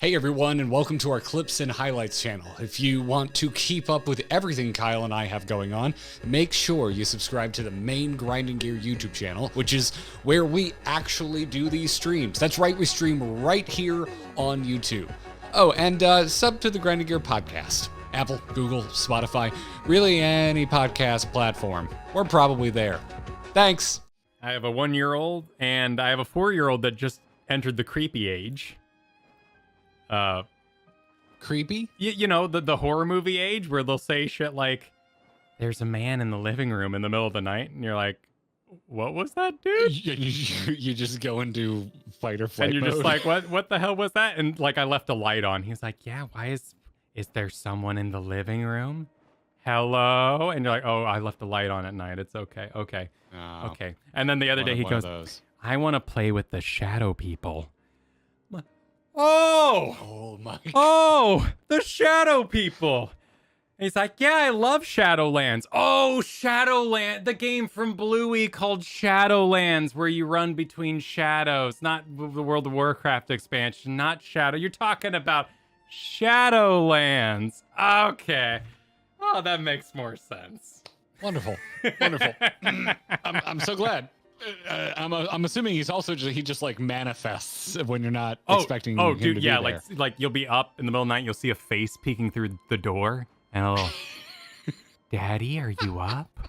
Hey everyone, and welcome to our Clips and Highlights channel. If you want to keep up with everything Kyle and I have going on, make sure you subscribe to the main Grinding Gear YouTube channel, which is where we actually do these streams. That's right, we stream right here on YouTube. Oh, and sub to the Grinding Gear podcast. Apple, Google, Spotify, really any podcast platform. We're probably there. Thanks. I have a 1-year-old and I have a 4-year-old that just entered the creepy age. Creepy? You know, the horror movie age where they'll say shit like, there's a man in the living room in the middle of the night, and you're like, what was that, dude? You just go into fight or flight and you're mode. just like, what the hell was that? And like, I left a light on. He's like, yeah, why is there someone in the living room? Hello? And you're like, oh, I left a light on at night. It's okay. Okay. Oh, Okay. And then the other day he goes, I want to play with the shadow people. Oh my God. Oh, the shadow people. And he's like, yeah, I love Shadowlands. Oh, Shadowland, the game from Bluey called Shadowlands, where you run between shadows, not the World of Warcraft expansion, not Shadow. You're talking about Shadowlands. Okay. Oh, that makes more sense. Wonderful. Wonderful. I'm so glad. I'm assuming he just like manifests when you're not expecting him dude, to yeah, be there. like you'll be up in the middle of the night, you'll see a face peeking through the door, and a little, Daddy, are you up?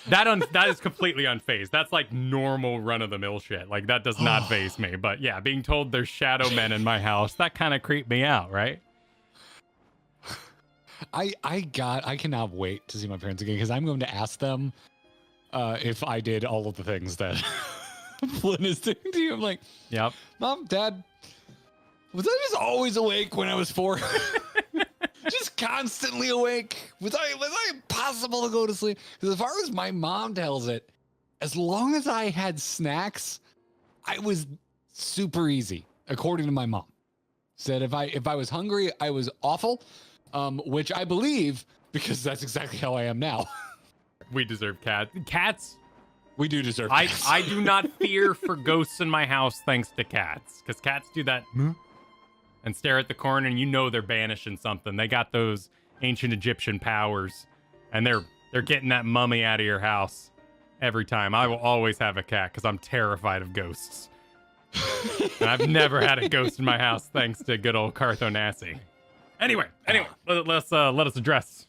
That is completely unfazed. That's like normal run-of-the-mill shit. Like, that does not faze me. But yeah, being told there's shadow men in my house, that kind of creeped me out, right? I cannot wait to see my parents again, because I'm going to ask them if I did all of the things that Flynn is doing to you. I'm like, yep. Mom, Dad, was I just always awake when I was 4? Just constantly awake? Was I impossible to go to sleep? Because as far as my mom tells it, as long as I had snacks, I was super easy, according to my mom. Said if I was hungry, I was awful, which I believe, because that's exactly how I am now. We deserve cats. We do deserve cats. I do not fear for ghosts in my house thanks to cats, because cats do that and stare at the corner, and you know they're banishing something. They got those ancient Egyptian powers, and they're getting that mummy out of your house every time. I will always have a cat because I'm terrified of ghosts. And I've never had a ghost in my house thanks to good old Carthonassi. Anyway, let us address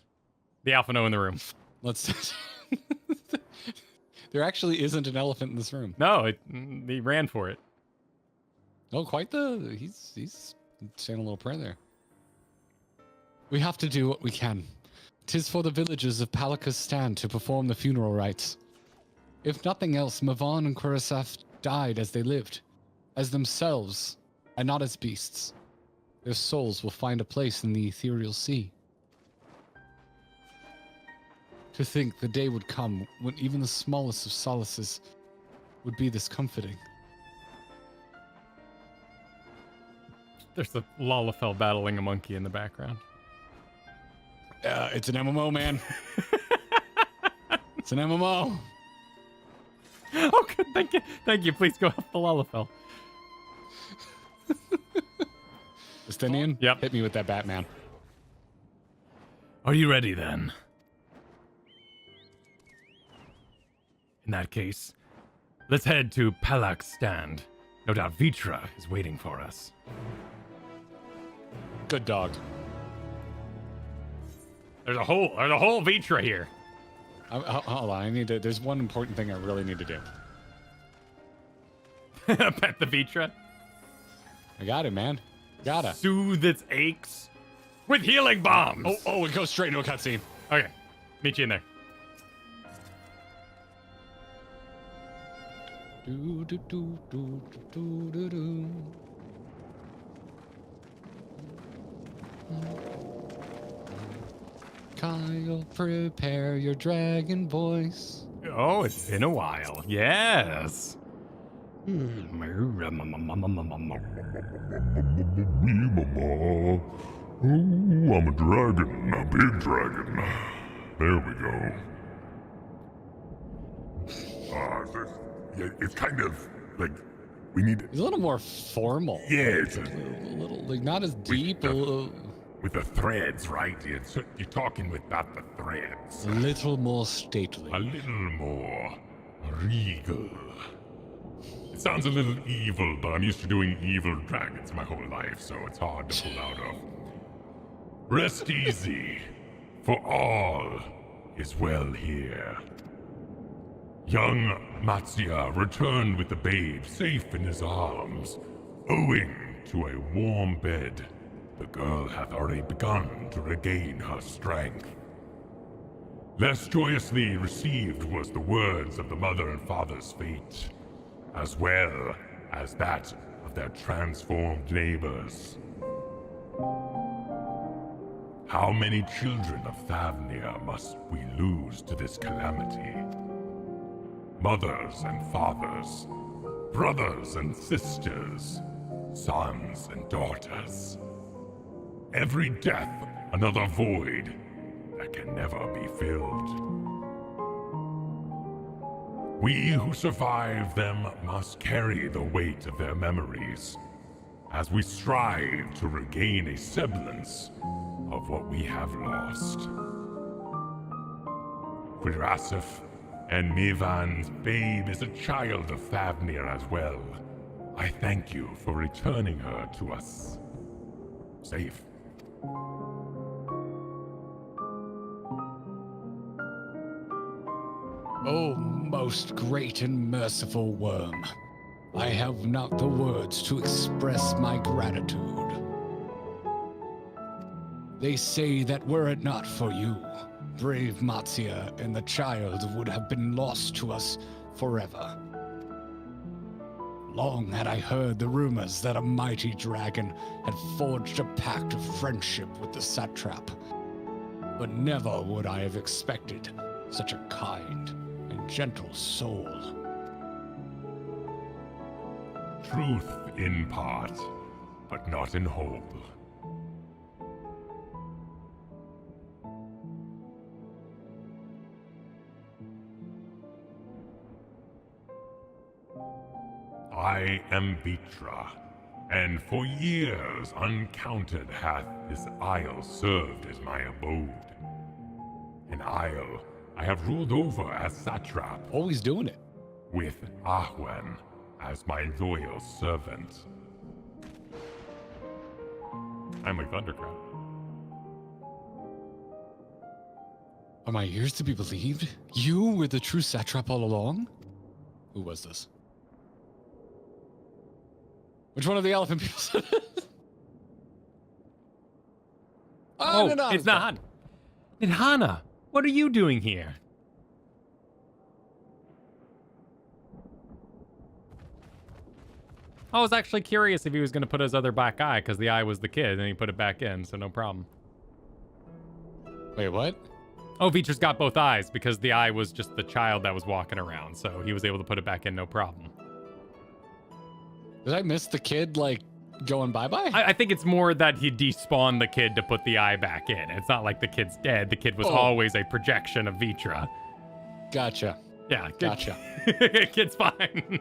the alpha no in the room. Let's. There actually isn't an elephant in this room. No, he ran for it. Oh, quite the. He's saying a little prayer there. We have to do what we can. 'Tis for the villagers of Palika's stand to perform the funeral rites. If nothing else, Mavan and Kurasaf died as they lived, as themselves, and not as beasts. Their souls will find a place in the ethereal sea. To think the day would come when even the smallest of solaces would be this comforting. There's a Lalafell battling a monkey in the background. It's an MMO, man. It's an MMO. Oh, good. Thank you. Please go help the Lalafell. Estinian? Yep. Hit me with that Batman. Are you ready then? In that case, let's head to Palak's stand. No doubt Vrtra is waiting for us. Good dog. There's a whole Vrtra here. Hold on, there's one important thing I really need to do. Pet the Vrtra. I got it, man. Gotta. Soothe its aches with healing bombs. Oh, it goes straight into a cutscene. Okay, meet you in there. Do, do, do, do, do, do, do. Kyle, prepare your dragon voice. Oh, it's been a while. Yes. Oh, I'm a dragon, a big dragon. There we go. It's kind of like We need... It's a little more formal. Yeah, it's a little like not as deep. with the threads, right? You're talking about the threads. A little more stately. A little more regal. It sounds a little evil, but I'm used to doing evil dragons my whole life, so it's hard to pull out of. Rest easy, for all is well here. Young Matsuya returned with the babe safe in his arms, owing to a warm bed. The girl hath already begun to regain her strength. Less joyously received was the words of the mother and father's fate, as well as that of their transformed neighbors. How many children of Thavnia must we lose to this calamity? Mothers and fathers, brothers and sisters, sons and daughters. Every death another void that can never be filled. We who survive them must carry the weight of their memories as we strive to regain a semblance of what we have lost. Quirasif and Mivan's babe is a child of Thavnir as well. I thank you for returning her to us safe. Oh, most great and merciful worm, I have not the words to express my gratitude. They say that were it not for you, brave Matsuya and the child would have been lost to us forever. Long had I heard the rumors that a mighty dragon had forged a pact of friendship with the satrap, but never would I have expected such a kind and gentle soul. Truth in part, but not in whole. I am Vrtra, and for years uncounted hath this isle served as my abode. An isle I have ruled over as satrap, Always doing it. with Ahwen as my loyal servant. I'm like Thundercrown. Are my ears to be believed? You were the true satrap all along? Who was this? Which one of the elephant people said it? Oh, no, it's not. Nidhana, what are you doing here? I was actually curious if he was going to put his other back eye, because the eye was the kid, and he put it back in, so no problem. Wait, what? Oh, Vrtra's got both eyes, because the eye was just the child that was walking around, so he was able to put it back in, no problem. Did I miss the kid, like, going bye-bye? I think it's more that he despawned the kid to put the eye back in. It's not like the kid's dead. The kid was always a projection of Vrtra. Gotcha. Yeah, Gotcha. Kid's fine.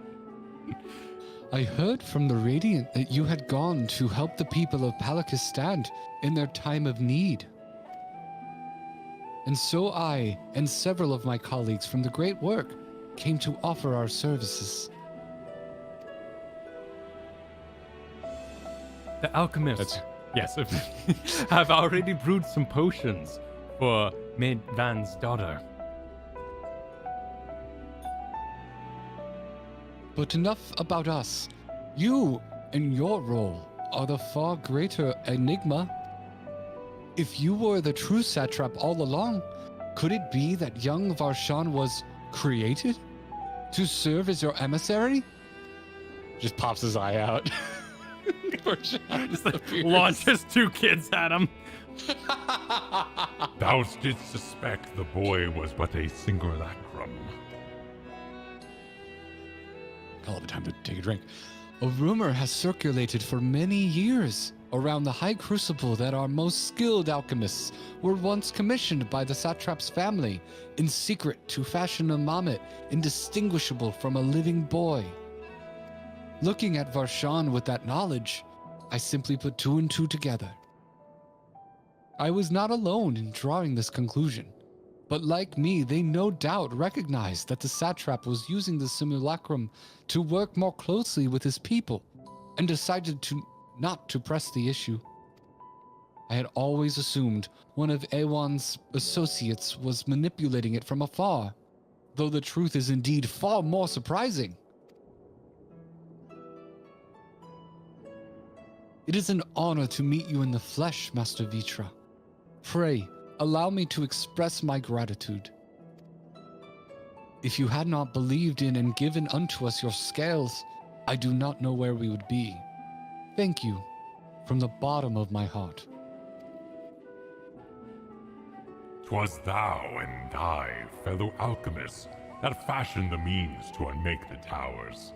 I heard from the Radiant that you had gone to help the people of Palakistan in their time of need. And so I and several of my colleagues from the Great Work came to offer our services. The alchemists, yes, have already brewed some potions for Maid Van's daughter. But enough about us. You, in your role, are the far greater enigma. If you were the true satrap all along, could it be that young Varshan was created to serve as your emissary? Just pops his eye out. Just launches two kids at him. Thou didst suspect the boy was but a simulacrum. Hell of a time to take a drink. A rumor has circulated for many years around the high crucible that our most skilled alchemists were once commissioned by the satrap's family in secret to fashion a mammoth indistinguishable from a living boy. Looking at Varshan with that knowledge, I simply put 2 and 2 together. I was not alone in drawing this conclusion, but like me, they no doubt recognized that the satrap was using the simulacrum to work more closely with his people, and decided not to press the issue. I had always assumed one of Awan's associates was manipulating it from afar, though the truth is indeed far more surprising. It is an honor to meet you in the flesh, Master Vrtra. Pray, allow me to express my gratitude. If you had not believed in and given unto us your scales, I do not know where we would be. Thank you, from the bottom of my heart. 'Twas thou and thy fellow alchemists that fashioned the means to unmake the towers.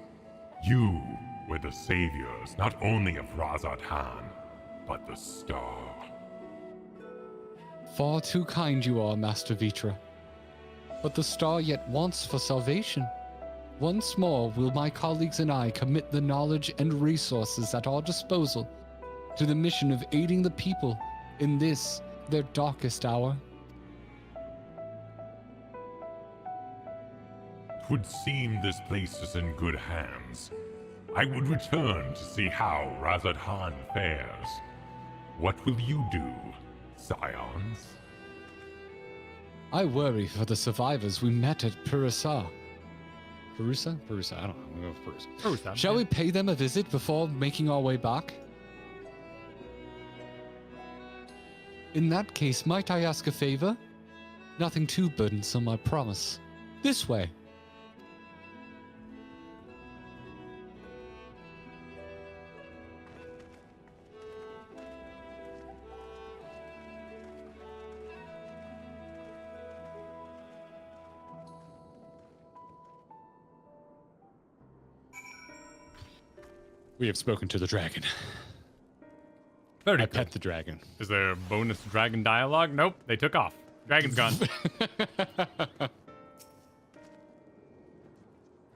You were the saviors not only of Razat-Han, but the star. Far too kind you are, Master Vrtra. But the star yet wants for salvation. Once more will my colleagues and I commit the knowledge and resources at our disposal to the mission of aiding the people in this, their darkest hour. 'Twould seem this place is in good hands. I would return to see how Razat-Han fares. What will you do, scions? I worry for the survivors we met at Purusa. Purusa? Purusa, I don't know. I'm going to go with Purusa. Shall we pay them a visit before making our way back? In that case, might I ask a favor? Nothing too burdensome, I promise. This way. We have spoken to the dragon. Very I good. pet the dragon. Is there a bonus dragon dialogue? Nope, they took off. Dragon's gone.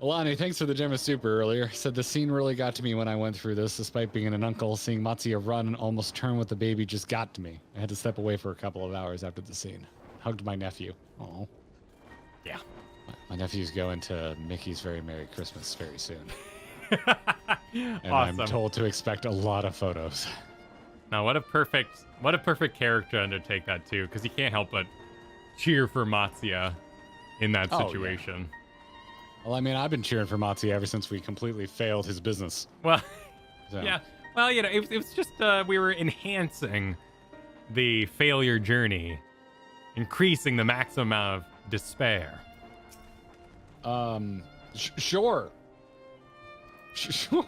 Alani, thanks for the gem of super earlier. Said the scene really got to me when I went through this, despite being an uncle. Seeing Matsuya run and almost turn with the baby just got to me. I had to step away for a couple of hours after the scene. Hugged my nephew. Oh. Yeah. My nephew's going to Mickey's Very Merry Christmas very soon. And Awesome. I'm told to expect a lot of photos. Now, what a perfect character to undertake that too, because he can't help but cheer for Matsuya in that situation. Yeah. Well, I mean, I've been cheering for Matsuya ever since we completely failed his business. Well, So. yeah. Well, you know, it was just we were enhancing the failure journey, increasing the maximum amount of despair. Sure. Sure.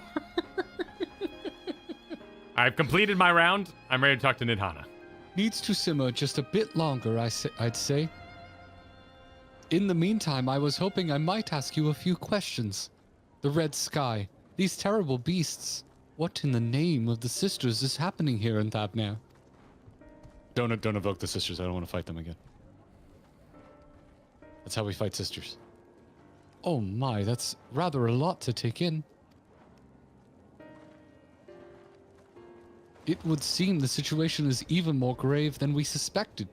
I've completed my round. I'm ready to talk to Nidhana. Needs to simmer just a bit longer, I'd say. In the meantime, I was hoping I might ask you a few questions. The red sky, these terrible beasts. What in the name of the sisters is happening here in Thabnir? Don't evoke the sisters. I don't want to fight them again. That's how we fight sisters. Oh my, that's rather a lot to take in. It would seem the situation is even more grave than we suspected.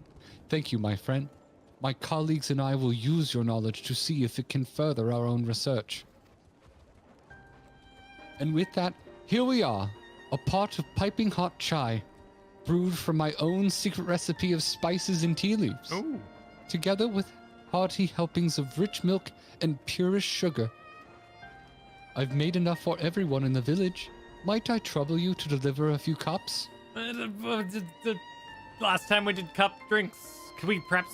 Thank you, my friend. My colleagues and I will use your knowledge to see if it can further our own research. And with that, here we are, a pot of piping hot chai, brewed from my own secret recipe of spices and tea leaves, Ooh. together with hearty helpings of rich milk and purest sugar. I've made enough for everyone in the village. Might I trouble you to deliver a few cups? The last time we did cup drinks, could we perhaps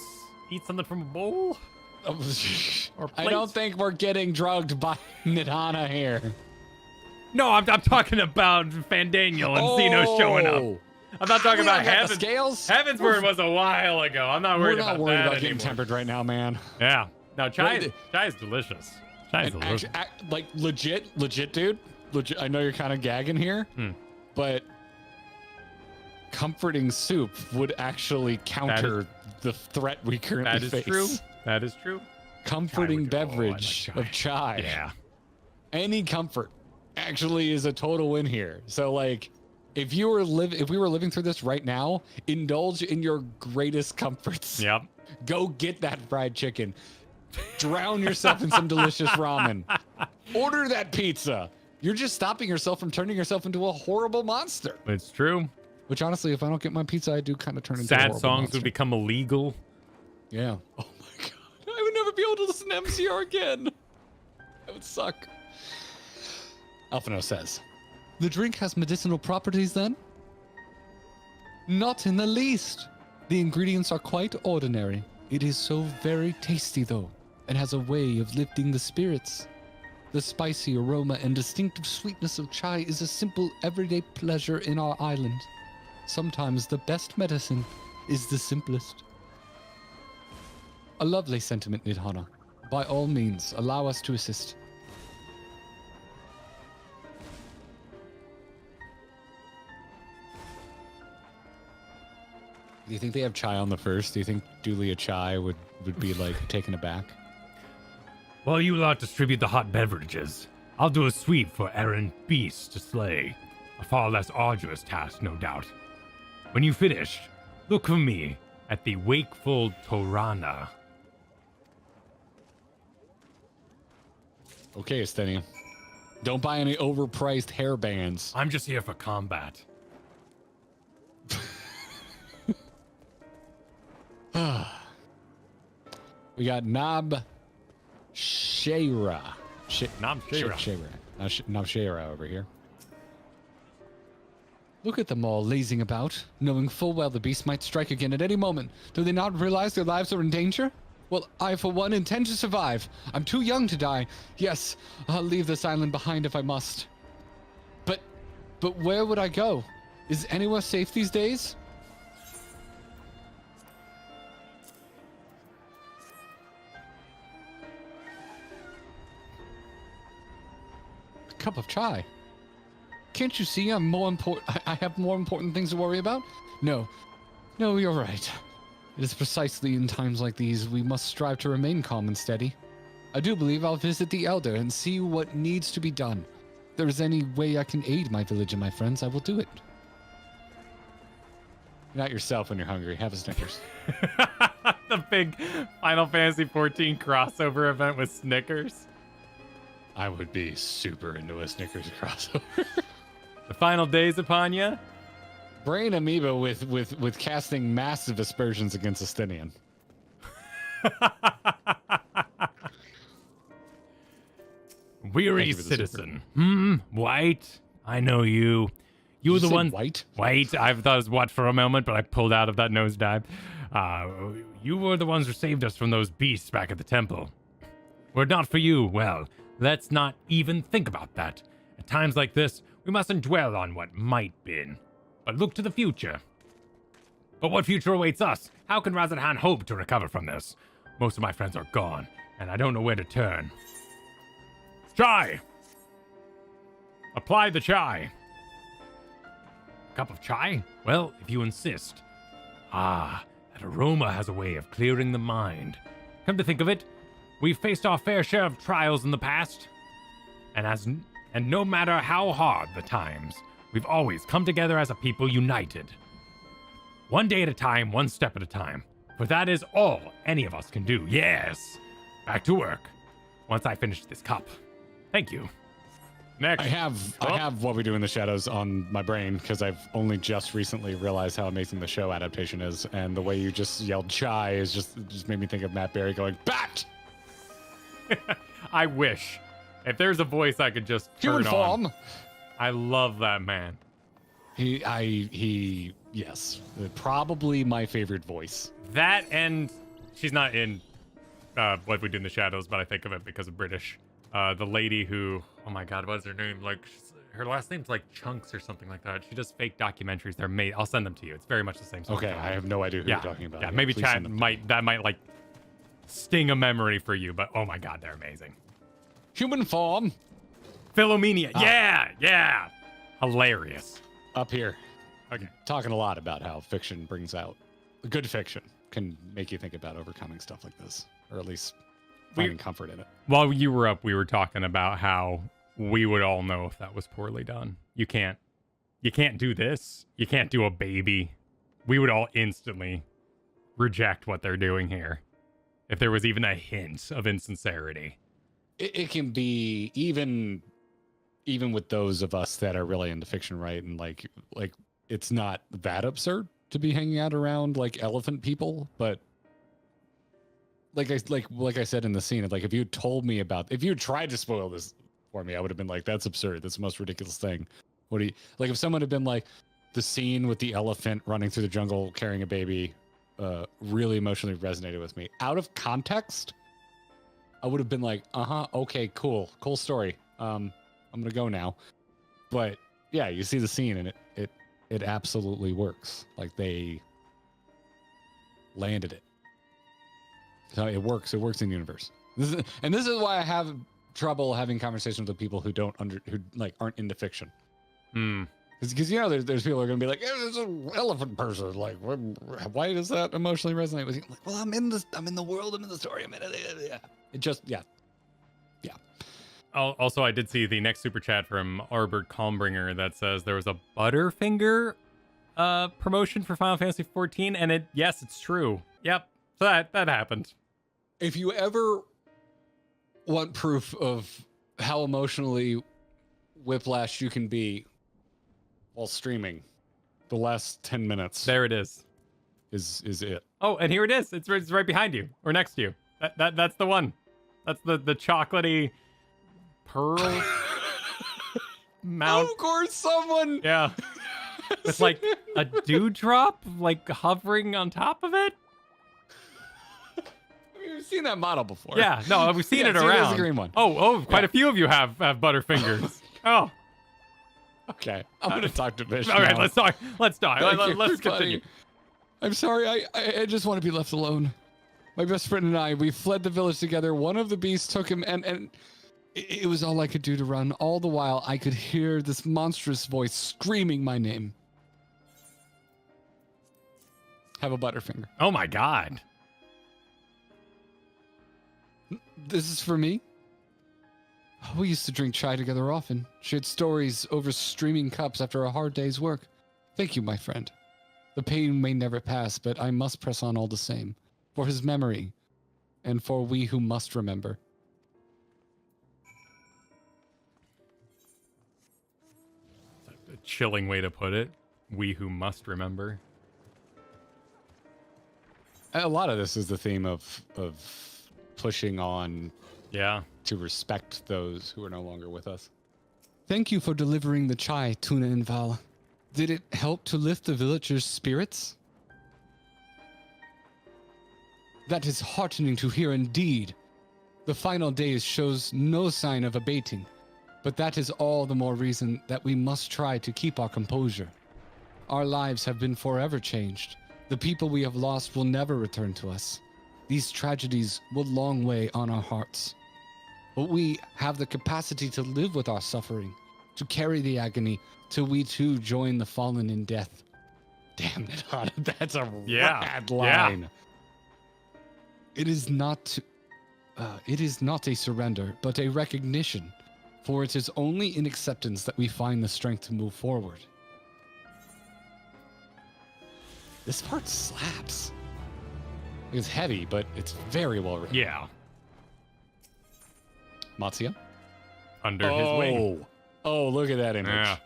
eat something from a bowl? Or I plate? don't think we're getting drugged by Nidhana here. No, I'm talking about Fandaniel and Zeno showing up. I'm not talking about Heaven. Heaven. Scales? Heaven's Word was a while ago. I'm not worried We're not about worried that about getting anymore. tempered right now, man. Yeah. No, chai Well, is delicious. Chai is And delicious. like legit, dude. Legit. I know you're kind of gagging here, but comforting soup would actually counter the threat we currently face. That is true. That is true. Comforting Chai would- oh, I like beverage chai. of chai. Yeah. Any comfort. actually is a total win here. So like, if we were living through this right now, indulge in your greatest comforts. Yep. Go get that fried chicken. Drown yourself in some delicious ramen. Order that pizza. You're just stopping yourself from turning yourself into a horrible monster. It's true. Which honestly, if I don't get my pizza, I do kind of turn into a Sad horrible songs monster. would become illegal. Yeah. Oh my god. I would never be able to listen to MCR again. That would suck. Alphino says, the drink has medicinal properties then? Not in the least. The ingredients are quite ordinary. It is so very tasty though, and has a way of lifting the spirits. The spicy aroma and distinctive sweetness of chai is a simple everyday pleasure in our island. Sometimes the best medicine is the simplest. A lovely sentiment, Nidhana. By all means, allow us to assist. Do you think they have chai on the first? Do you think Julia Chai would be like taken aback? While you lot distribute the hot beverages, I'll do a sweep for errant beasts to slay. A far less arduous task, no doubt. When you finish, look for me at the Wakeful Torana. Okay, Estenia. Don't buy any overpriced hair bands. I'm just here for combat. We got Nab Shayra. Nabshera. Nabshera over here. Look at them all lazing about, knowing full well the beast might strike again at any moment. Do they not realize their lives are in danger? Well, I, for one, intend to survive. I'm too young to die. Yes, I'll leave this island behind if I must. But where would I go? Is anywhere safe these days? A cup of chai. Can't you see I'm more important? I have more important things to worry about? No, you're right. It is precisely in times like these we must strive to remain calm and steady. I do believe I'll visit the Elder and see what needs to be done. If there is any way I can aid my village and my friends, I will do it. You're not yourself when you're hungry. Have a Snickers. The big Final Fantasy XIV crossover event with Snickers. I would be super into a Snickers crossover. The final days upon you. Brain Amoeba with casting massive aspersions against Estinian. Weary citizen. White. I know you. You were the one. White? White. I thought it was what for a moment, but I pulled out of that nosedive. You were the ones who saved us from those beasts back at the temple. Were it not for you, well, let's not even think about that. At times like this, we mustn't dwell on what might been, but look to the future. But what future awaits us? How can Razadhan hope to recover from this? Most of my friends are gone, and I don't know where to turn. Chai! Apply the chai. Cup of chai? Well, if you insist. Ah, that aroma has a way of clearing the mind. Come to think of it, we've faced our fair share of trials in the past. And no matter how hard the times, we've always come together as a people united. One day at a time, one step at a time. For that is all any of us can do. Yes! Back to work. Once I finish this cup. Thank you. Next. I have What We Do in the Shadows on my brain because I've only just recently realized how amazing the show adaptation is, and the way you just yelled chai is just made me think of Matt Berry going bat. I wish. If there's a voice I could just turn Human form. on. I love that man. Yes, probably my favorite voice. That and she's not in What We Do in the Shadows, but I think of it because of British. The lady who, oh my God, what's her name? Like, her last name's like Chunks or something like that. She does fake documentaries. They're made. I'll send them to you. It's very much the same. Okay, I have no idea who you're talking about. Yeah, maybe please chat send them. might like sting a memory for you, but oh my God, they're amazing. Human form. Philomenia. Yeah. Hilarious. Up here. Okay. Talking a lot about how fiction brings out good fiction can make you think about overcoming stuff like this, or at least finding comfort in it. While you were up, we were talking about how we would all know if that was poorly done. You can't do this. You can't do a baby. We would all instantly reject what they're doing here if there was even a hint of insincerity. It can be even with those of us that are really into fiction, right? And like it's not that absurd to be hanging out around like elephant people, but like I said in the scene, like if you told me if you tried to spoil this for me, I would have been like, that's absurd. That's the most ridiculous thing. What do you like if someone had been like, the scene with the elephant running through the jungle carrying a baby really emotionally resonated with me. Out of context, I would have been like, okay, cool story. I'm gonna go now. But yeah, you see the scene and it absolutely works. Like they landed it. So it works. It works in the universe. This is why I have trouble having conversations with people who aren't into fiction. Because there's people who are gonna be like, yeah, there's an elephant person. Like, why does that emotionally resonate with you? Like, well, I'm in the world. I'm in the story. I'm in it. Yeah. It just, yeah. Also, I did see the next super chat from Arbor Calmbringer that says there was a Butterfinger promotion for Final Fantasy XIV, and yes, it's true. Yep, so that happened. If you ever want proof of how emotionally whiplash you can be while streaming, the last 10 minutes. There it is. Is it? Oh, and here it is. It's right behind you or next to you. That's the one. That's the chocolatey pearl mount. Of course, someone. Yeah. With like a dewdrop like hovering on top of it. We've seen that model before. Yeah, no, we've seen it around. There's the green one. Quite a few of you have Butterfingers. Oh. Okay, I'm gonna talk to Bish. All right, now. let's talk. Let's Everybody. continue. I'm sorry. I just want to be left alone. My best friend and I, we fled the village together. One of the beasts took him, and it was all I could do to run. All the while, I could hear this monstrous voice screaming my name. Have a Butterfinger. Oh my God. This is for me. We used to drink chai together often, shared stories over streaming cups after a hard day's work. Thank you, my friend. The pain may never pass, but I must press on all the same. For his memory, and for we who must remember. A chilling way to put it. We who must remember. A lot of this is the theme of pushing on to respect those who are no longer with us. Thank you for delivering the chai, Tuna and Val. Did it help to lift the villagers' spirits? That is heartening to hear indeed. The final days shows no sign of abating, but that is all the more reason that we must try to keep our composure. Our lives have been forever changed. The people we have lost will never return to us. These tragedies will long weigh on our hearts. But we have the capacity to live with our suffering, to carry the agony, till we too join the fallen in death. Damn it, Hana, that's a rad line. Yeah. It is not a surrender, but a recognition, for it is only in acceptance that we find the strength to move forward. This part slaps. It's heavy, but it's very well written. Yeah. Matsuya? Under his wing. Oh, look at that image. Yeah.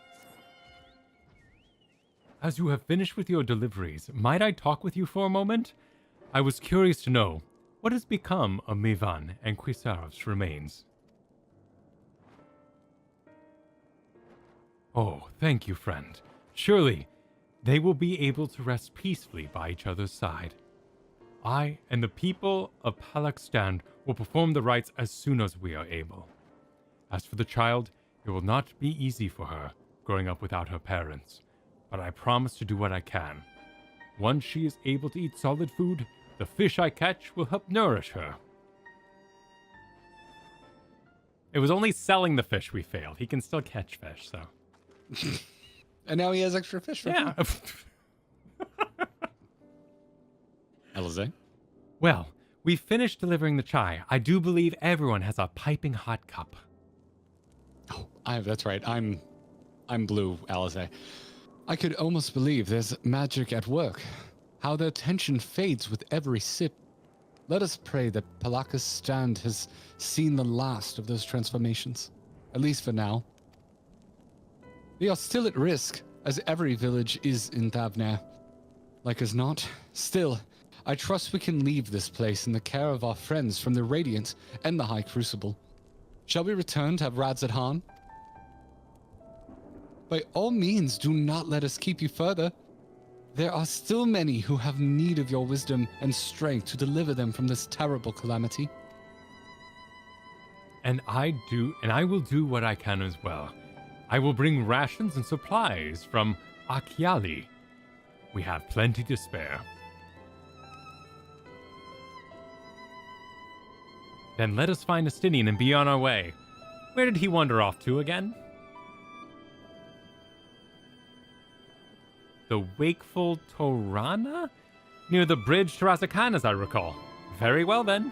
As you have finished with your deliveries, might I talk with you for a moment? I was curious to know what has become of Mivan and Quisarov's remains. Oh, thank you, friend. Surely they will be able to rest peacefully by each other's side. I and the people of Palakstan will perform the rites as soon as we are able. As for the child, it will not be easy for her, growing up without her parents, but I promise to do what I can. Once she is able to eat solid food, the fish I catch will help nourish her. It was only selling the fish we failed. He can still catch fish, so. And now he has extra fish for Yeah. Alize? Well, we've finished delivering the chai. I do believe everyone has a piping hot cup. Oh, That's right. I'm blue, Alize. I could almost believe there's magic at work. How their tension fades with every sip. Let us pray that Palaka's stand has seen the last of those transformations, at least for now. We are still at risk, as every village is in Thavnair. Like as not, still, I trust we can leave this place in the care of our friends from the Radiant and the High Crucible. Shall we return to Vrtra? By all means, do not let us keep you further. There are still many who have need of your wisdom and strength to deliver them from this terrible calamity. And I will do what I can as well. I will bring rations and supplies from Akyali. We have plenty to spare. Then let us find Estinian and be on our way. Where did he wander off to again? The Wakeful Torana? Near the bridge to Razakan, as I recall. Very well then.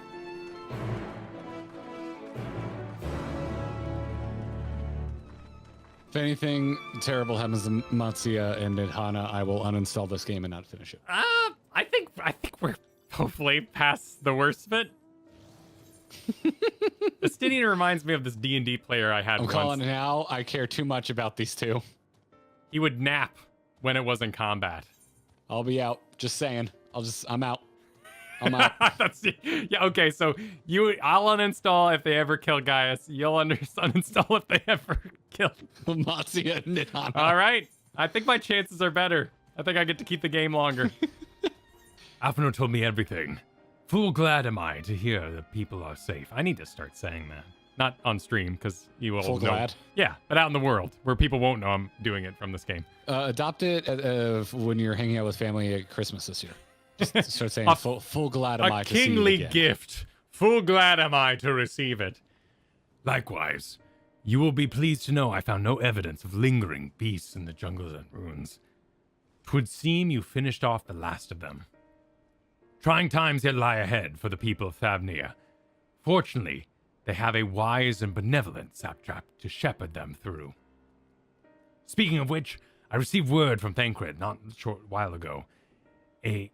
If anything terrible happens to Matsuya and Nidhana, I will uninstall this game and not finish it. I think we're hopefully past the worst of it. Estinian reminds me of this D&D player I had I'm once. calling it now. I care too much about these two. He would nap when it was in combat. I'll be out. Just saying. I'm out. I'm out. Yeah, okay, so I'll uninstall if they ever kill Gaius. You'll uninstall if they ever kill Matsuya and Nidhana. All right. I think my chances are better. I think I get to keep the game longer. Alphino told me everything. Full glad am I to hear that people are safe. I need to start saying that. Not on stream, because you will Full know. glad? Yeah, but out in the world, where people won't know I'm doing it from this game. Adopt it when you're hanging out with family at Christmas this year. Just start saying full glad am I to see you kingly again. gift. Full glad am I to receive it. Likewise, you will be pleased to know I found no evidence of lingering beasts in the jungles and ruins. 'Twould seem you finished off the last of them. Trying times yet lie ahead for the people of Thavnair. Fortunately, they have a wise and benevolent satrap to shepherd them through. Speaking of which, I received word from Thancred not a short while ago. He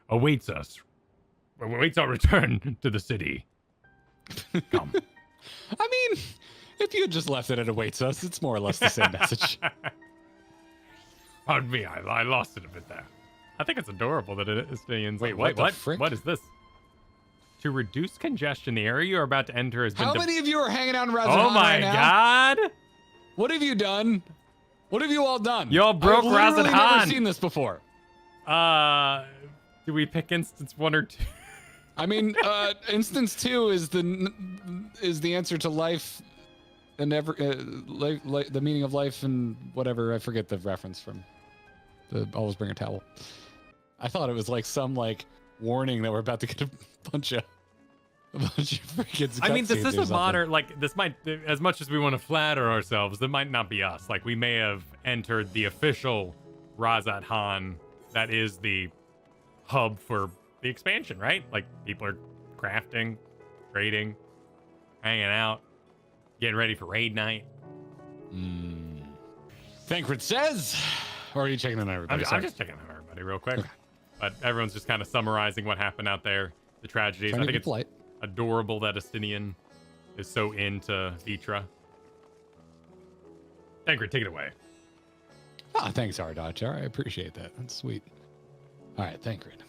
awaits our return to the city. Come. I mean, if you had just left it at awaits us, it's more or less the same message. Pardon me, I lost it a bit there. I think it's adorable that it is Estinians. Wait, what the frick? What is this? To reduce congestion, the area you're about to enter has been... How many of you are hanging out in Razahan Oh my right now? god! What have you done? What have you all done? Y'all broke I've literally Razahan. never seen this before. Do we pick instance 1 or 2? I mean, instance 2 is the answer to life and the meaning of life and whatever. I forget the reference from the Always Bring a Towel. I thought it was like some warning that we're about to get a bunch of freaking. I mean, this is a modern, this might, as much as we want to flatter ourselves, that might not be us. We may have entered the official Razat-Han that is the hub for the expansion, right? People are crafting, trading, hanging out, getting ready for raid night. Thancred says, or are you checking on everybody? I'm just checking on everybody real quick. Okay. But everyone's just kind of summarizing what happened out there, the tragedies. I think it's adorable that Estinian is so into Vrtra. Thancred, take it away. Oh, thanks, Ardachar. I appreciate that. That's sweet. All right, Thancred.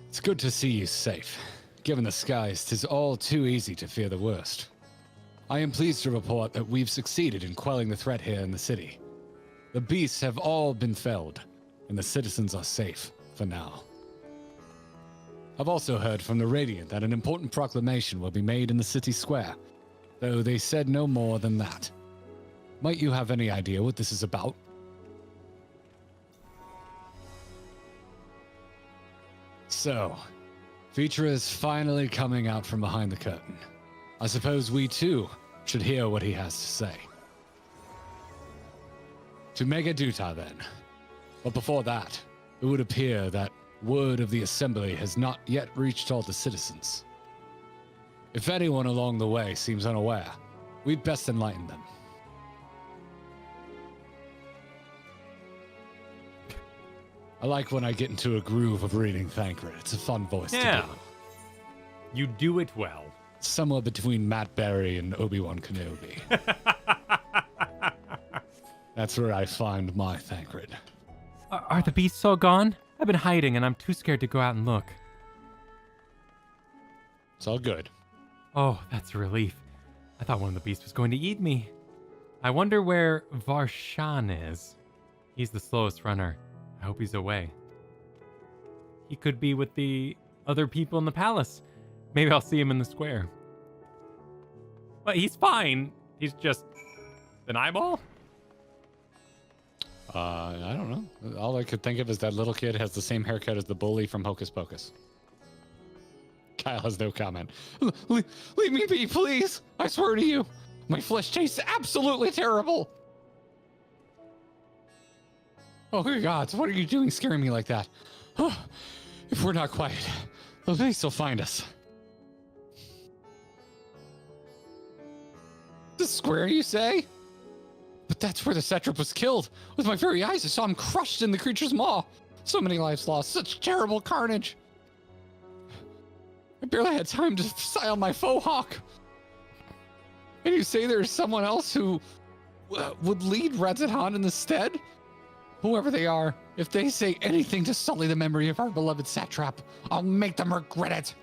It's good to see you safe. Given the skies, 'tis all too easy to fear the worst. I am pleased to report that we've succeeded in quelling the threat here in the city. The beasts have all been felled, and the citizens are safe for now. I've also heard from the Radiant that an important proclamation will be made in the city square, though they said no more than that. Might you have any idea what this is about? So, Vrtra is finally coming out from behind the curtain. I suppose we too should hear what he has to say. To Mega Duta then. But before that, it would appear that word of the assembly has not yet reached all the citizens. If anyone along the way seems unaware, We'd best enlighten them. I like when I get into a groove of reading Thancred. It's a fun voice to do. You do it well. Somewhere between Matt Berry and Obi-Wan Kenobi. That's where I find my Thancred. Are the beasts all gone? I've been hiding and I'm too scared to go out and look. It's all good. Oh, that's a relief. I thought one of the beasts was going to eat me. I wonder where Varshan is. He's the slowest runner. I hope he's away. He could be with the other people in the palace. Maybe I'll see him in the square. But he's fine. He's just an eyeball? I don't know. All I could think of is that little kid has the same haircut as the bully from Hocus Pocus. Kyle has no comment. Leave me be, please. I swear to you. My flesh tastes absolutely terrible. Oh, good gods, what are you doing scaring me like that? Oh, if we're not quiet, the beast will find us. The square, you say? But that's where the satrap was killed. With my very eyes, I saw him crushed in the creature's maw. So many lives lost, such terrible carnage. I barely had time to style my faux hawk. And you say there's someone else who would lead Vrtra in the stead? Whoever they are, if they say anything to sully the memory of our beloved satrap, I'll make them regret it.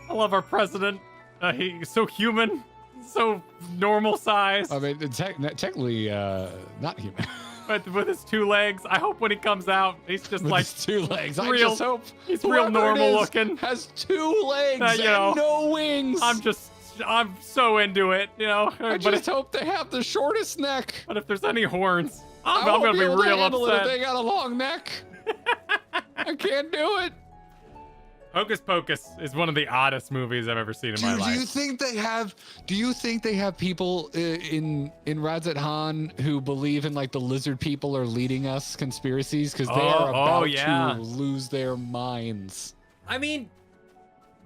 I love our president. He's so human, so normal size. I mean, technically, not human. But with his 2 legs, I hope when he comes out, he's just with like his 2 legs. Real, I just hope he's real normal looking. Has 2 legs and know, no wings. I'm so into it, you know. I just hope they have the shortest neck. But if there's any horns, I'm I won't gonna be able to real handle it upset. if they got a long neck. I can't do it. Hocus Pocus is one of the oddest movies I've ever seen in my life. Do you think they have people in Vrtra who believe in like the lizard people are leading us conspiracies because they are about to lose their minds? I mean,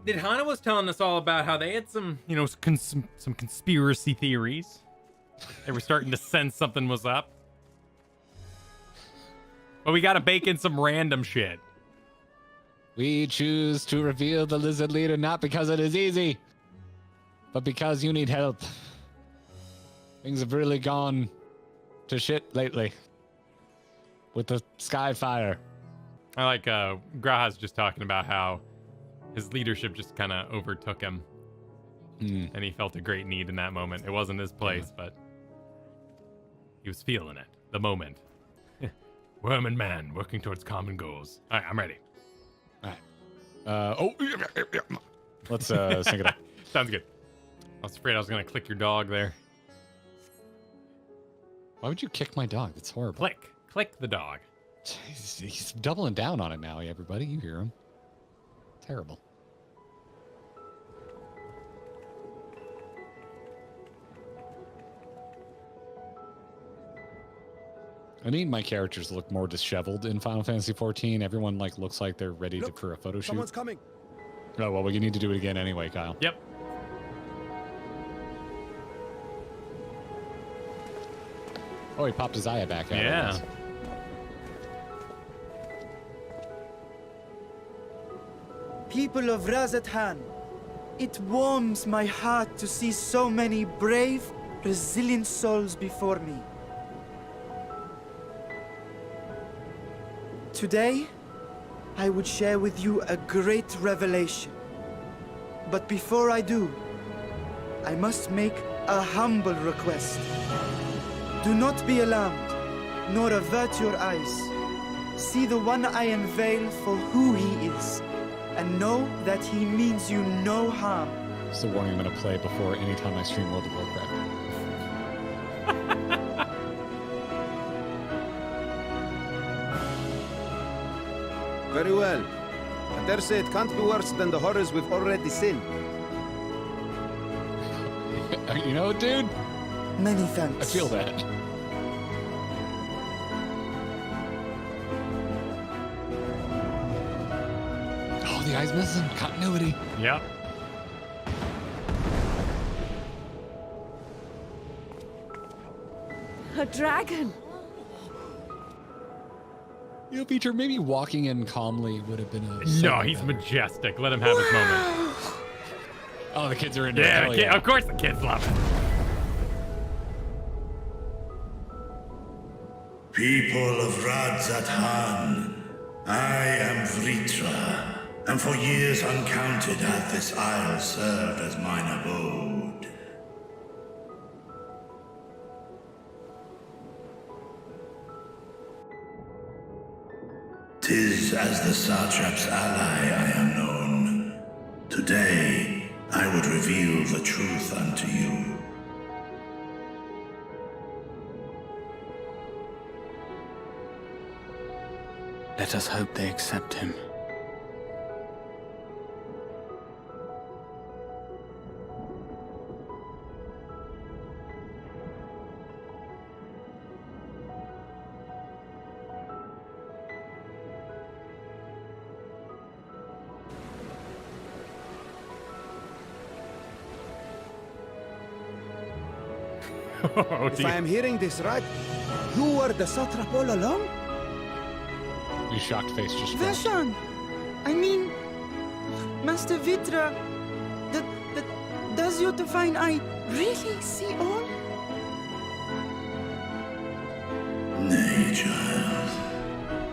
Hana was telling us all about how they had some, you know, some conspiracy theories. They were starting to sense something was up. But we gotta bake in some random shit. We choose to reveal the lizard leader not because it is easy, but because you need help. Things have really gone to shit lately with the sky fire. I like Graha's just talking about how his leadership just kind of overtook him. And he felt a great need in that moment. It wasn't his place, but he was feeling it, the moment. Worm and man working towards common goals. All right, I'm ready. All right. Let's sync it up. Sounds good. I was afraid I was going to click your dog there. Why would you kick my dog? That's horrible. Click the dog. He's doubling down on it now, everybody. You hear him. Terrible. I need my characters to look more disheveled in Final Fantasy XIV. Everyone looks like they're ready for a photo shoot. Someone's coming. Oh, well, we need to do it again anyway, Kyle. Yep. Oh, he popped his eye back out. Yeah. People of Vrtra, it warms my heart to see so many brave, resilient souls before me. Today, I would share with you a great revelation. But before I do, I must make a humble request. Do not be alarmed, nor avert your eyes. See the one I unveil for who he is, and know that he means you no harm. It's the warning I'm going to play before any time I stream World of Warcraft. Very well. I dare say it can't be worse than the horrors we've already seen. You know, dude? Many thanks. I feel that. Oh, the eye's missing. Continuity. Yep. A dragon! You know, Peter, maybe walking in calmly would have been a... No, somewhat he's better. majestic. Let him have his moment. Oh, the kids are into Yeah, it. Hell of course the kids love it. People of Vrtra, I am Vrtra, and for years uncounted hath this isle served as mine abode. 'Tis as the Satrap's ally I am known. Today, I would reveal the truth unto you. Let us hope they accept him. Oh, If I am hearing this right, you were the satrap all along? Your shocked face just dropped. Vashan! I mean, Master Vrtra, does your divine eye really see all? Nay, child.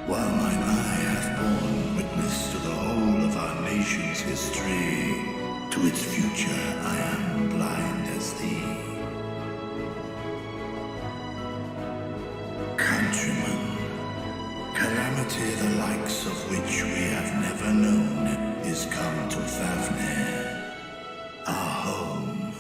While mine eye hath borne witness to the whole of our nation's history, to its future I am blind as thee. Countrymen, calamity the likes of which we have never known is come to Fafnir, our home.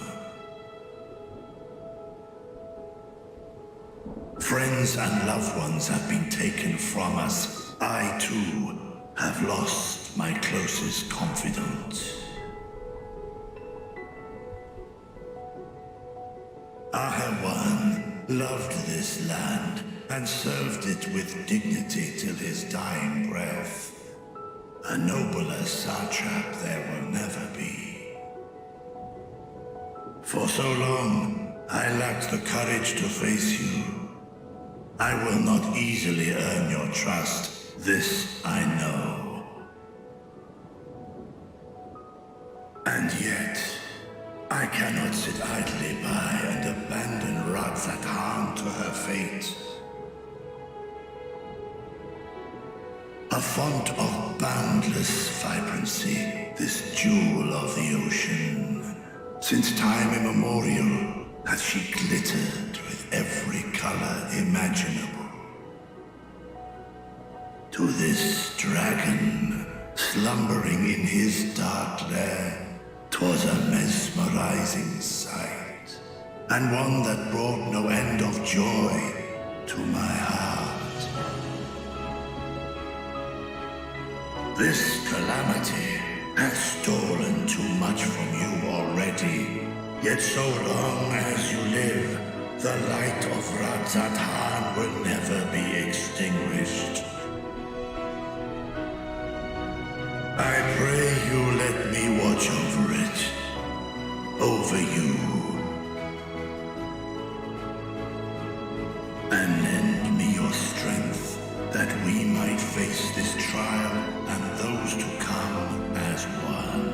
Friends and loved ones have been taken from us. I, too, have lost my closest confidant. Ahawan loved this land and served it with dignity till his dying breath. A nobler satrap there will never be. For so long, I lacked the courage to face you. I will not easily earn your trust, this I know. And yet, I cannot sit idly by and abandon Vrtra to her fate. A font of boundless vibrancy, this jewel of the ocean. Since time immemorial hath she glittered with every color imaginable. To this dragon, slumbering in his dark lair, 'twas a mesmerizing sight, and one that brought no end of joy to my heart. This calamity hath stolen too much from you already, yet so long as you live, the light of Vrtra will never be extinguished. I pray you let me watch over it, over you, and lend me your strength, that we might face this trial and those to come as one.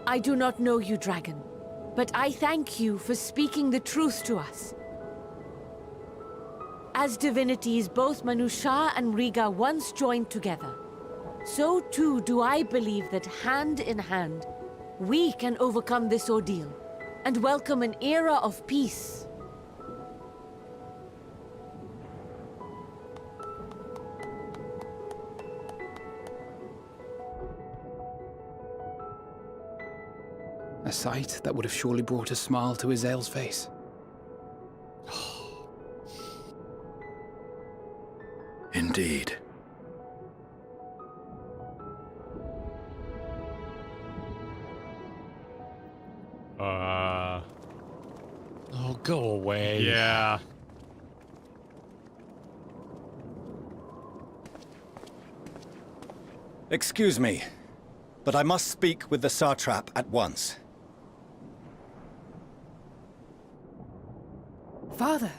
I do not know you, dragon, but I thank you for speaking the truth to us. As divinities, both Manusha and Riga once joined together, so too do I believe that hand in hand, we can overcome this ordeal and welcome an era of peace. A sight that would have surely brought a smile to Izael's face. Indeed. Oh, go away. Yeah. Excuse me, but I must speak with the satrap at once. Father.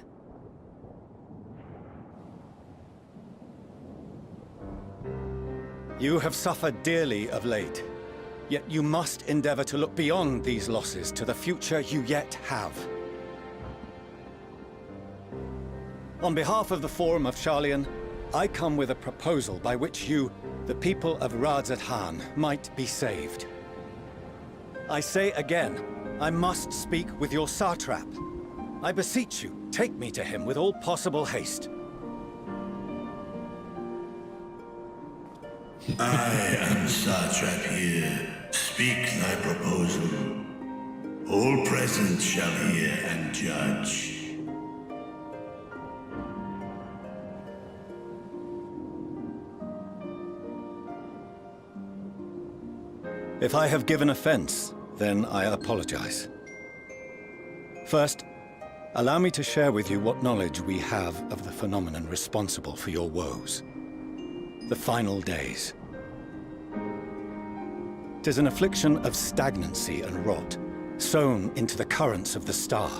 You have suffered dearly of late, yet you must endeavor to look beyond these losses to the future you yet have. On behalf of the Forum of Sharlayan, I come with a proposal by which you, the people of Vrtra, might be saved. I say again, I must speak with your satrap. I beseech you, take me to him with all possible haste. I am satrap here. Speak thy proposal. All present shall hear and judge. If I have given offense, then I apologize. First, allow me to share with you what knowledge we have of the phenomenon responsible for your woes. The final days. 'Tis an affliction of stagnancy and rot, sown into the currents of the star.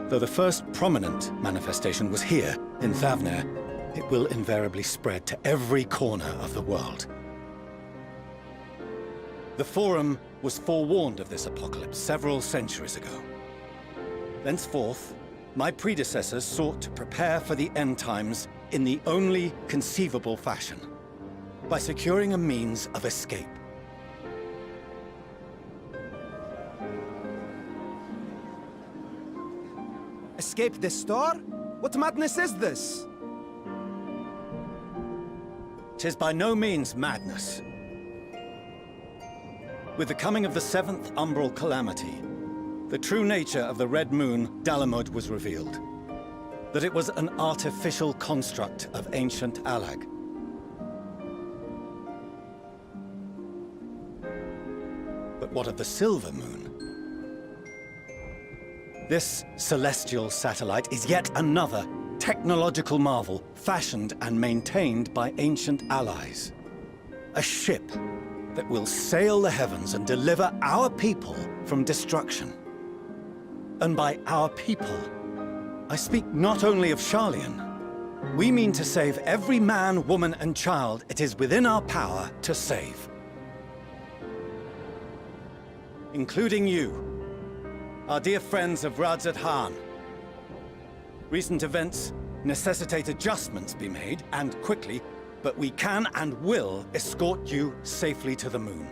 Though the first prominent manifestation was here, in Thavner, it will invariably spread to every corner of the world. The Forum was forewarned of this apocalypse several centuries ago. Thenceforth, my predecessors sought to prepare for the end times in the only conceivable fashion, by securing a means of escape. Escape the star? What madness is this? 'Tis by no means madness. With the coming of the 7th umbral calamity, the true nature of the Red Moon, Dalamud, was revealed. That it was an artificial construct of ancient Alag. But what of the Silver Moon? This celestial satellite is yet another technological marvel fashioned and maintained by ancient allies. A ship that will sail the heavens and deliver our people from destruction. And by our people, I speak not only of Sharlayan. We mean to save every man, woman, and child it is within our power to save. Including you, our dear friends of Vrtra. Recent events necessitate adjustments be made, and quickly, but we can and will escort you safely to the moon.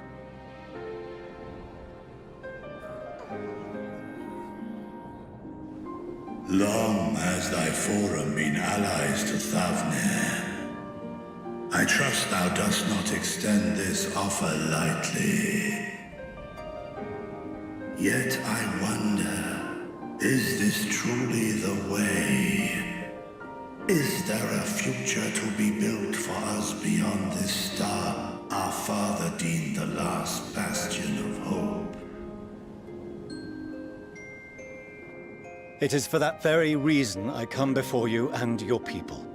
Long has thy forum been allies to Thavner. I trust thou dost not extend this offer lightly. Yet I wonder, is this truly the way? Is there a future to be built for us beyond this star, our father deemed the last bastion of hope? It is for that very reason I come before you and your people.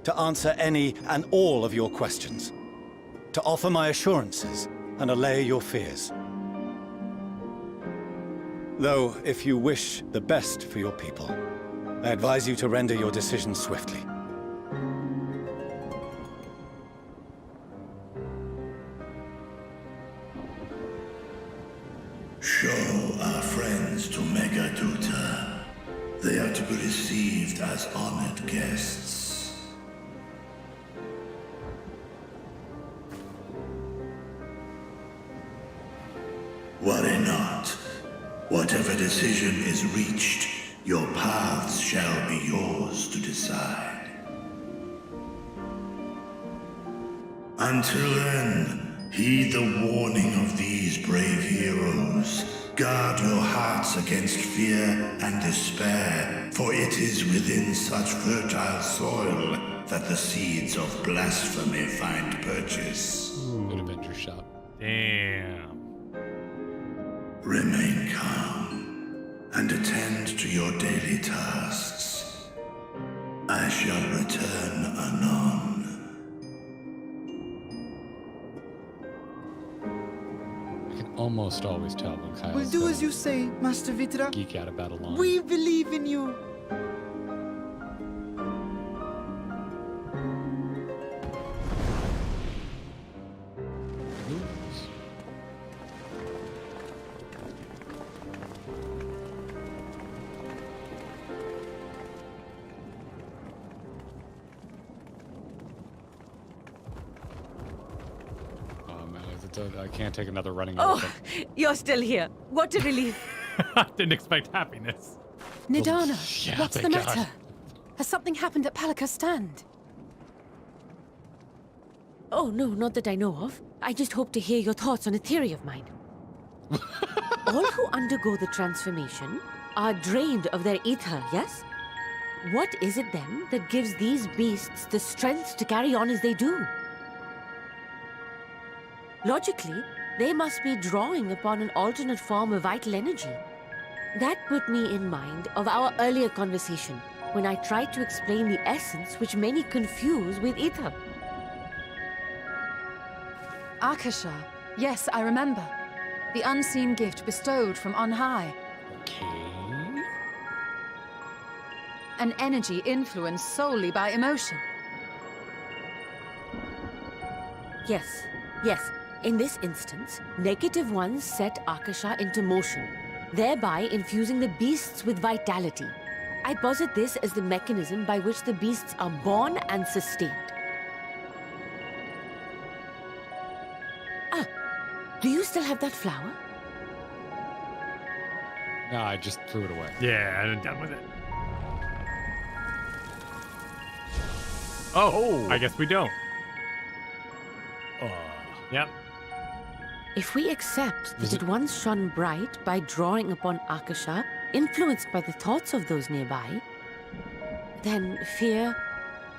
To answer any and all of your questions. To offer my assurances and allay your fears. Though, if you wish the best for your people, I advise you to render your decision swiftly. Show our friends to Megaduta. They are to be received as honored guests. Worry not. Whatever decision is reached, your paths shall be yours to decide. Until then, heed the warning of these brave heroes. Guard your hearts against fear and despair, for it is within such fertile soil that the seeds of blasphemy find purchase. Good adventure shop. Damn. Remain calm and attend to your daily tasks. I shall return anon. I can almost always tell when Kyle's We'll do gonna as you say, Master Vrtra. geek out about a line. We believe in you. I can't take another running. Oh, you're still here. What a relief. Didn't expect happiness. Nidana, Yeah, what's the thank matter? God. Has something happened at Palika's stand? Oh, no, not that I know of. I just hope to hear your thoughts on a theory of mine. All who undergo the transformation are drained of their ether, yes? What is it then that gives these beasts the strength to carry on as they do? Logically, they must be drawing upon an alternate form of vital energy. That put me in mind of our earlier conversation, when I tried to explain the essence which many confuse with ether. Akasha. Yes, I remember. The unseen gift bestowed from on high. Okay. An energy influenced solely by emotion. Yes, yes. In this instance, negative ones set Akasha into motion, thereby infusing the beasts with vitality. I posit this as the mechanism by which the beasts are born and sustained. Ah, do you still have that flower? No, I just threw it away. Yeah, I'm done with it. Oh, I guess we don't. Yep. If we accept that it once shone bright by drawing upon Akasha, influenced by the thoughts of those nearby, then fear,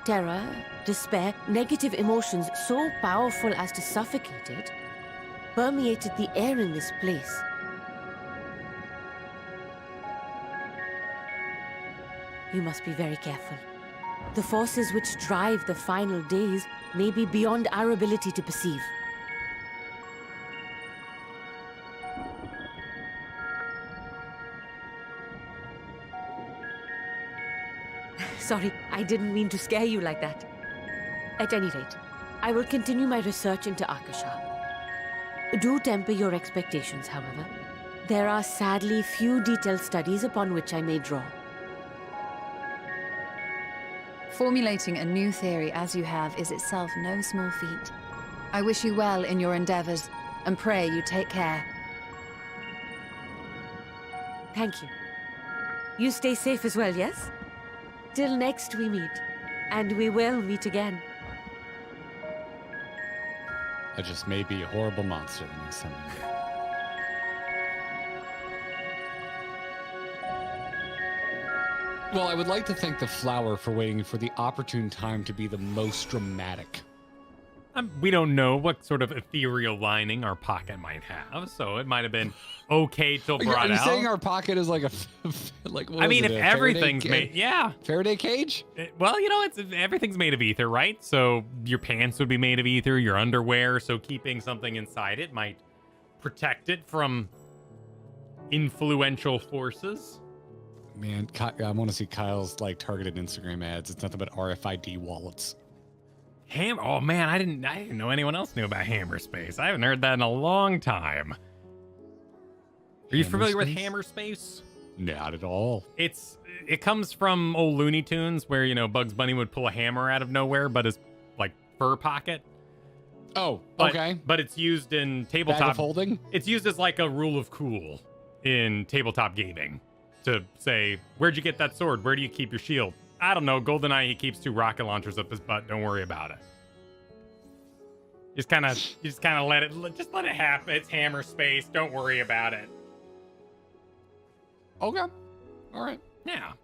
terror, despair, negative emotions so powerful as to suffocate it, permeated the air in this place. You must be very careful. The forces which drive the final days may be beyond our ability to perceive. Sorry, I didn't mean to scare you like that. At any rate, I will continue my research into Akasha. Do temper your expectations, however. There are sadly few detailed studies upon which I may draw. Formulating a new theory as you have is itself no small feat. I wish you well in your endeavors, and pray you take care. Thank you. You stay safe as well, yes? Till next we meet. And we will meet again. I just may be a horrible monster the next time we meet. Well, I would like to thank the flower for waiting for the opportune time to be the most dramatic. We don't know what sort of ethereal lining our pocket might have, so it might have been okay till brought Are you out. saying our pocket is like a like? What I was mean, it, if a everything's Faraday made, yeah. Faraday cage. Well, you know, everything's made of ether, right? So your pants would be made of ether, your underwear. So keeping something inside it might protect it from influential forces. Man, I want to see Kyle's like targeted Instagram ads. It's nothing but RFID wallets. Oh man, I didn't know anyone else knew about Hammerspace. I haven't heard that in a long time. Are you familiar with Hammerspace? Not at all. It comes from old Looney Tunes where, you know, Bugs Bunny would pull a hammer out of nowhere, but his like fur pocket. Oh, But, okay. But it's used in tabletop Bag of holding? It's used as like a rule of cool in tabletop gaming to say, where'd you get that sword? Where do you keep your shield? I don't know. GoldenEye, he keeps 2 rocket launchers up his butt. Don't worry about it. You just kind of let it happen. It's Hammerspace. Don't worry about it. Okay. All right. Yeah.